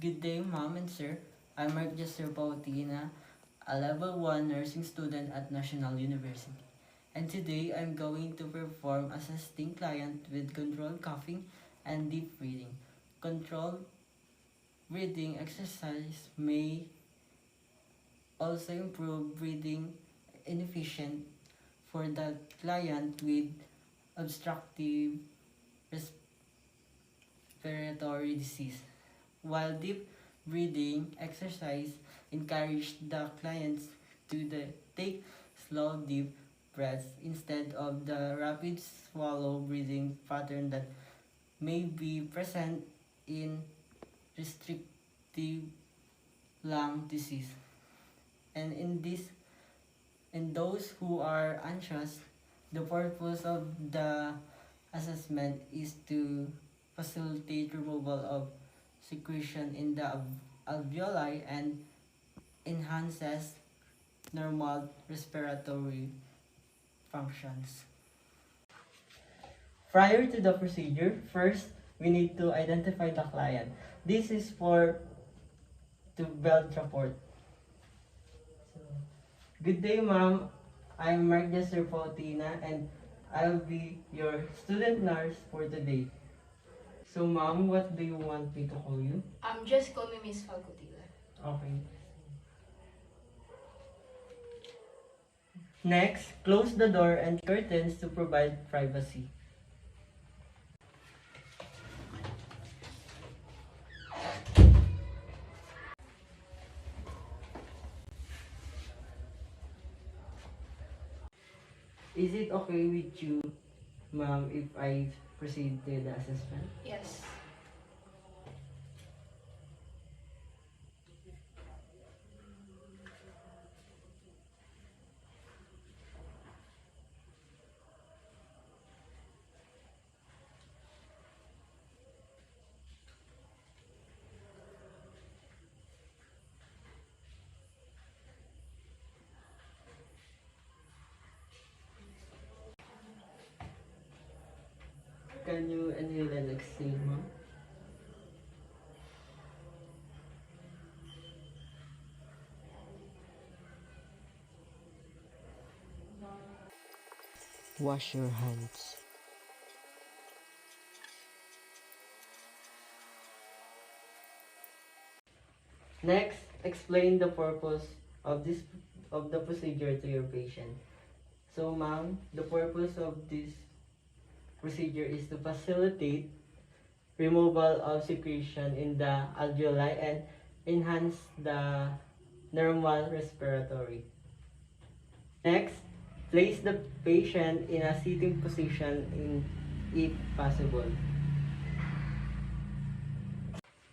Good day, Ma'am and Sir. I'm Mark Pautina, a Level 1 nursing student at National University. And today, I'm going to perform assisting client with controlled coughing and deep breathing. Controlled breathing exercise may also improve breathing inefficient for the client with obstructive respiratory disease, while deep breathing exercise encourage the clients to take slow deep breaths instead of the rapid swallow breathing pattern that may be present in restrictive lung disease. And in those who are anxious, the purpose of the assessment is to facilitate removal of secretion in the alveoli and enhances normal respiratory functions. Prior to the procedure, first we need to identify the client. This is to build rapport. Good day, ma'am. I'm Mark Pautina and I'll be your student nurse for today. So, ma'am, what do you want me to call you? Just call me Miss Falcotila. Okay. Next, close the door and curtains to provide privacy. Is it okay with you, ma'am, if I proceed to the assessment? Yes. Can you inhale and exhale, ma'am? Wash your hands. Next, explain the purpose of the procedure to your patient. So, ma'am, the purpose of this procedure is to facilitate removal of secretion in the alveoli and enhance the normal respiratory. Next, place the patient in a sitting position if possible.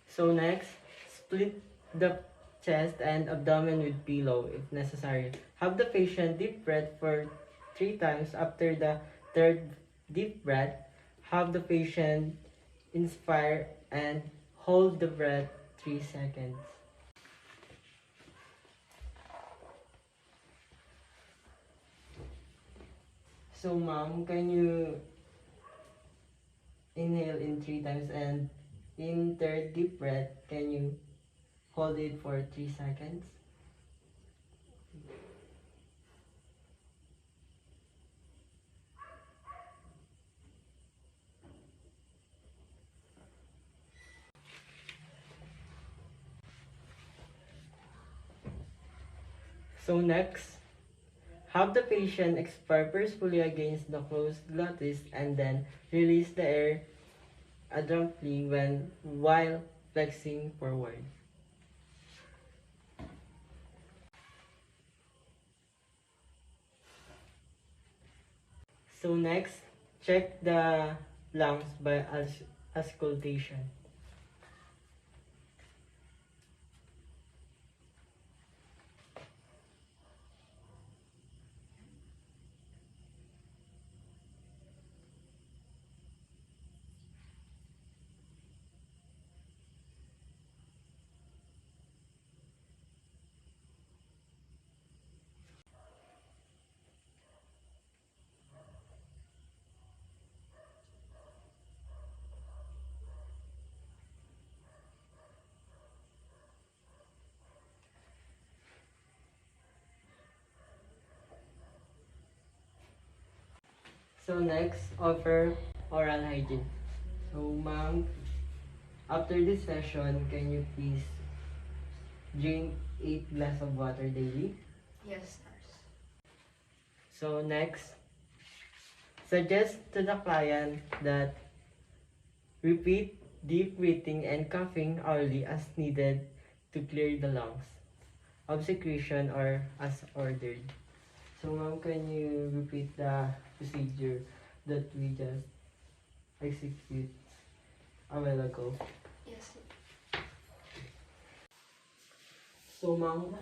So next, split the chest and abdomen with pillow if necessary. Have the patient deep breath for 3 times. After the third deep breath, have the patient inspire and hold the breath 3 seconds. So ma'am, can you inhale in 3 times and in third deep breath, can you hold it for 3 seconds? So next, have the patient expire purposefully against the closed glottis and then release the air abruptly while flexing forward. So next, check the lungs by auscultation. So next, offer oral hygiene. So ma'am, after this session, can you please drink 8 glass of water daily? Yes, nurse. So next, suggest to the client that repeat deep breathing and coughing hourly as needed to clear the lungs of secretion or as ordered. So ma'am, can you repeat the procedure that we just execute a while ago? Yes. So ma'am,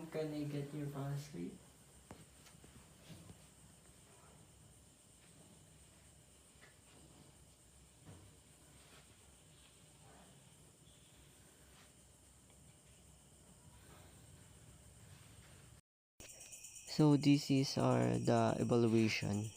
can I get your pulse rate? So this is our the evaluation.